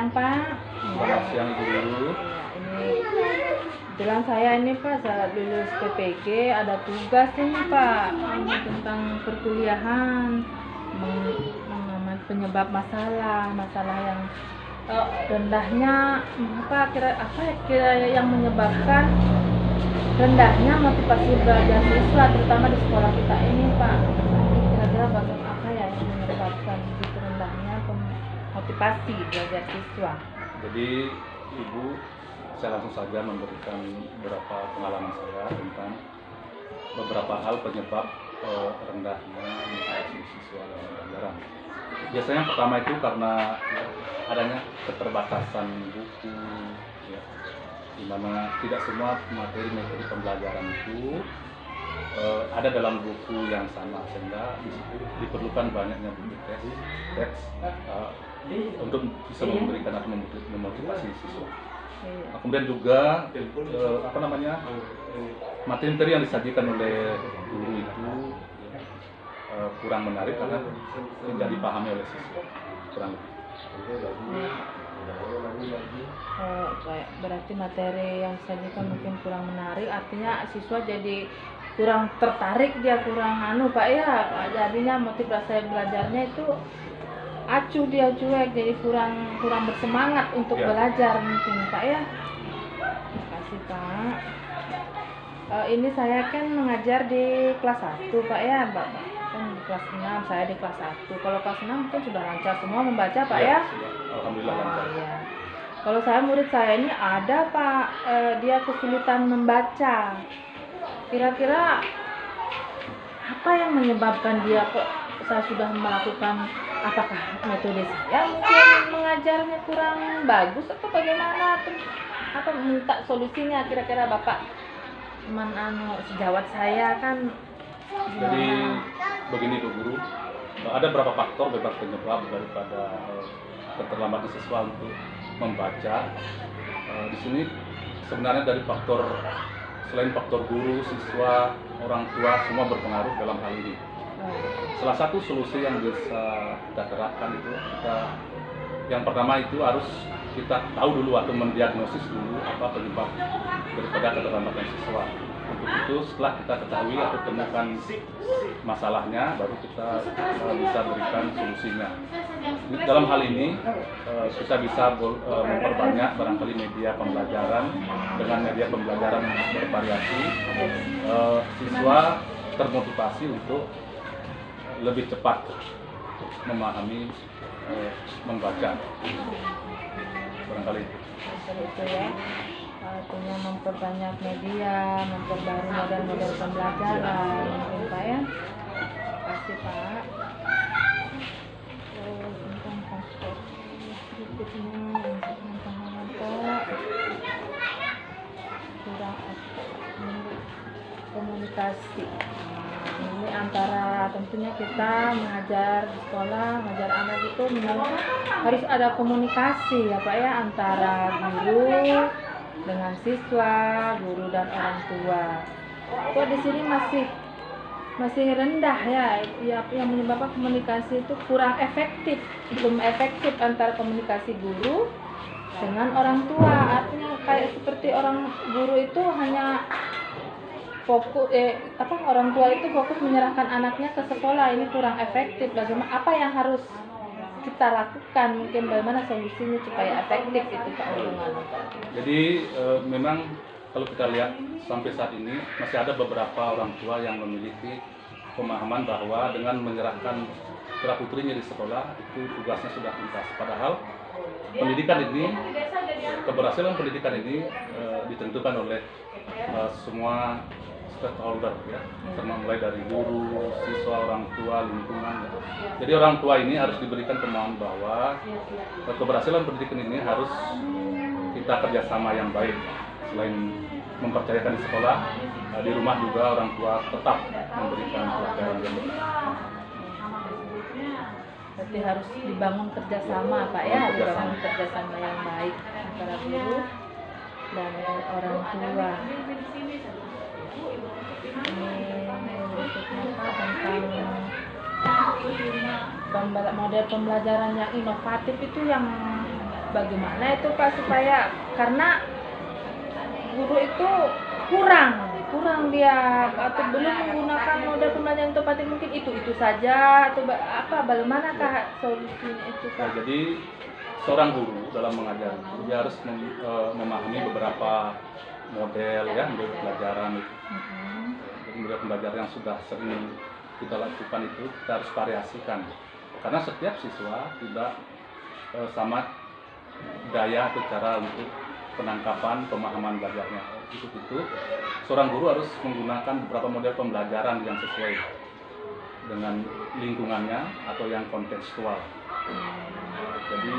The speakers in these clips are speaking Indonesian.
siang Pak. Selamat siang Ibu Guru. Ini kebetulan saya ini Pak saat lulus PPG ada tugas ini Pak tentang perkuliahan mengenai penyebab masalah yang rendahnya kira yang menyebabkan rendahnya motivasi belajar siswa terutama di sekolah kita ini Pak. Kira-kira apa ya yang menyebabkan begitu rendahnya motivasi belajar siswa? Jadi Ibu, saya langsung saja memberikan beberapa pengalaman saya tentang beberapa hal penyebab rendahnya motivasi siswa dalam pelajaran. Biasanya yang pertama itu karena adanya keterbatasan buku, ya, di mana tidak semua materi pembelajaran itu ada dalam buku yang sama, sehingga diperlukan banyaknya buku teks untuk bisa memberikan atau memotivasi siswa. Nah, kemudian juga materi yang disajikan oleh guru itu kurang menarik karena tidak dipahami oleh siswa, kurang lebih. Berarti materi yang disajikan mungkin kurang menarik, artinya siswa jadi kurang tertarik, dia kurang Pak ya, jadinya motivasi belajarnya itu acuh, dia cuek, jadi kurang bersemangat untuk belajar mungkin Pak ya. Terima kasih Pak. Ini saya kan mengajar di kelas 1 Pak ya, Mbak. Kan di kelas 6, saya di kelas 1. Kalau kelas 6 mungkin sudah lancar semua membaca Pak ya? Alhamdulillah lancar. Ya. Kalau murid saya ini ada Pak, dia kesulitan membaca. Kira-kira apa yang menyebabkan dia kok saya sudah melakukan, apakah metode saya mungkin mengajarnya kurang bagus atau bagaimana? Apa minta solusinya kira-kira Bapak sejawat saya kan. Jadi begini Bu Guru, ada beberapa faktor penyebab daripada keterlambatan siswa untuk membaca. Di sini sebenarnya dari selain faktor guru, siswa, orang tua semua berpengaruh dalam hal ini. Salah satu solusi yang bisa kita terapkan itu yang pertama itu harus kita tahu dulu atau mendiagnosis dulu apa penyebab daripada keterlambatan siswa. Untuk itu setelah kita ketahui atau temukan masalahnya, baru kita bisa berikan solusinya. Dalam hal ini kita bisa memperbanyak barangkali media pembelajaran. Dengan media pembelajaran bervariasi, siswa termotivasi untuk lebih cepat memahami membaca. Barangkali itu ya. Artinya memperbanyak media, memperbarui model-model pembelajaran mungkin Pak ya. Terima kasih Pak. Tentang faktor berikutnya Pak, kurang komunikasi. Ini antara tentunya kita mengajar di sekolah, mengajar anak itu memang harus ada komunikasi ya Pak ya, antara guru dengan siswa, guru dan orang tua. Kok di sini masih rendah ya, yang menyebabkan komunikasi itu kurang efektif, belum efektif antara komunikasi guru dengan orang tua. Artinya kayak seperti orang guru itu hanya fokus, orang tua itu fokus menyerahkan anaknya ke sekolah, ini kurang efektif. Bagaimana, apa yang harus kita lakukan, mungkin bagaimana solusinya supaya efektif itu Pak hubungan? Jadi memang kalau kita lihat sampai saat ini masih ada beberapa orang tua yang memiliki pemahaman bahwa dengan menyerahkan putra putrinya di sekolah itu tugasnya sudah tuntas. Padahal pendidikan ini, keberhasilan pendidikan ini ditentukan oleh semua stakeholder ya, mulai dari guru, siswa, orang tua, lingkungan. Jadi orang tua ini harus diberikan pemahaman bahwa keberhasilan pendidikan ini harus kita kerjasama yang baik. Selain mempercayakan di sekolah, di rumah juga orang tua tetap memberikan pelajaran yang baik. Berarti harus dibangun kerjasama Pak ya, dibangun kerjasama yang baik antara guru dan orang tua. Tentang model pembelajaran yang inovatif itu yang bagaimana itu Pak supaya, karena guru itu kurang dia atau belum menggunakan model pembelajaran otomatis, mungkin itu saja atau bagaimanakah solusinya itu Nah, Pak? jadi seorang guru dalam mengajar itu dia harus memahami beberapa model pembelajaran itu. Jadi model pembelajaran yang sudah sering kita lakukan itu kita harus variasikan karena setiap siswa tidak sama daya atau cara untuk penangkapan pemahaman belajarnya. Itu seorang guru harus menggunakan beberapa model pembelajaran yang sesuai dengan lingkungannya atau yang kontekstual. Jadi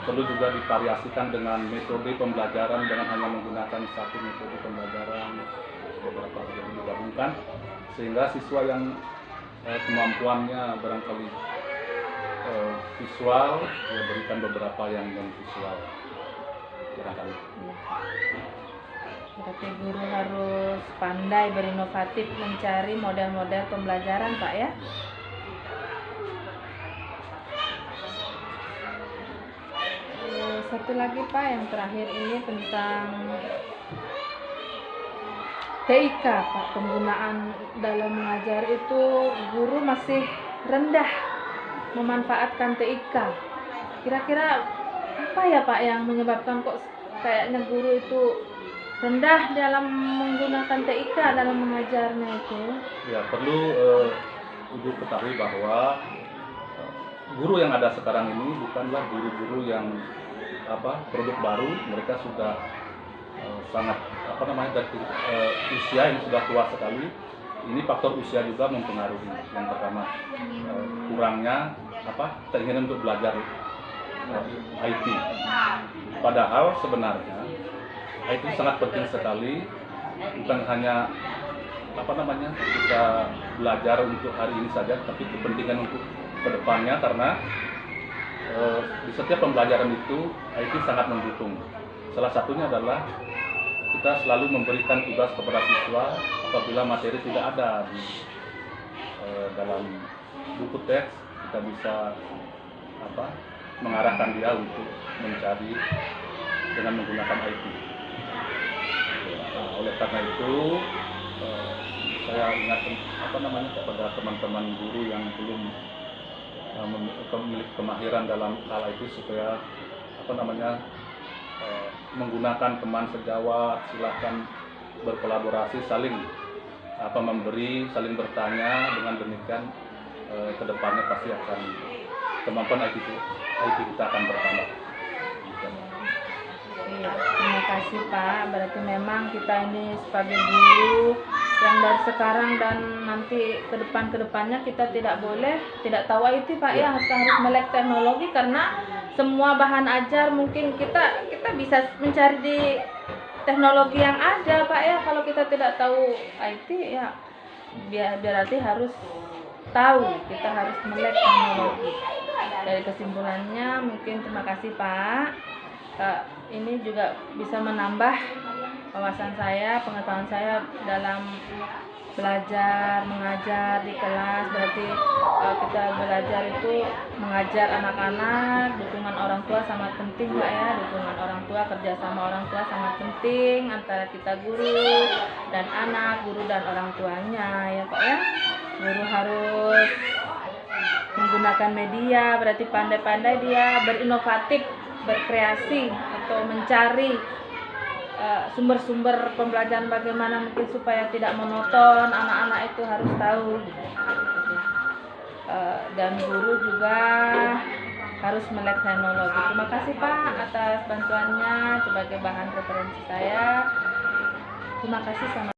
perlu juga divariasikan dengan metode pembelajaran, jangan hanya menggunakan satu metode pembelajaran, beberapa metode digabungkan sehingga siswa yang kemampuannya barangkali visual, ya berikan beberapa yang non visual barangkali. Berarti guru harus pandai berinovatif mencari model-model pembelajaran Pak ya. Satu lagi Pak, yang terakhir ini tentang TIK Pak, penggunaan dalam mengajar itu guru masih rendah memanfaatkan TIK. Kira-kira apa ya Pak yang menyebabkan kok kayaknya guru itu rendah dalam menggunakan TIK dalam mengajarnya itu? Ya, perlu Ibu ketahui bahwa guru yang ada sekarang ini bukanlah guru-guru yang produk baru. Mereka sudah sangat dari usia yang sudah tua sekali. Ini faktor usia juga mempengaruhi. Yang pertama kurangnya keinginan untuk belajar IT. Padahal sebenarnya IT sangat penting sekali, bukan hanya kita belajar untuk hari ini saja, tapi kepentingan untuk kedepannya karena di setiap pembelajaran itu IT sangat mendukung. Salah satunya adalah kita selalu memberikan tugas kepada siswa apabila materi tidak ada di dalam buku teks, kita bisa mengarahkan dia untuk mencari dengan menggunakan IT. Oleh karena itu saya ingatkan kepada teman-teman guru yang belum memiliki kemahiran dalam hal itu supaya menggunakan teman sejawat, silahkan berkolaborasi, saling memberi, saling bertanya. Dengan demikian kedepannya pasti akan kemampuan IT kita akan bertambah. Iya, terima kasih Pak. Berarti memang kita ini sebagai guru yang dari sekarang dan nanti kedepannya kita tidak tahu IT Pak ya, kita harus melek teknologi karena semua bahan ajar mungkin kita bisa mencari di teknologi yang ada Pak ya. Kalau kita tidak tahu IT ya berarti harus tahu, kita harus melek teknologi. Dari kesimpulannya mungkin terima kasih Pak. Ini juga bisa menambah wawasan saya, pengetahuan saya dalam belajar, mengajar di kelas. Berarti kita belajar itu mengajar anak-anak, dukungan orang tua sangat penting Pak ya. Dukungan orang tua, kerjasama orang tua sangat penting antara kita guru dan anak, guru dan orang tuanya ya Pak ya. Guru harus menggunakan media, berarti pandai-pandai dia berinovatif, berkreasi atau mencari sumber-sumber pembelajaran bagaimana mungkin supaya tidak monoton, anak-anak itu harus tahu. Dan guru juga harus melek teknologi. Terima kasih Pak atas bantuannya sebagai bahan referensi saya. Terima kasih sama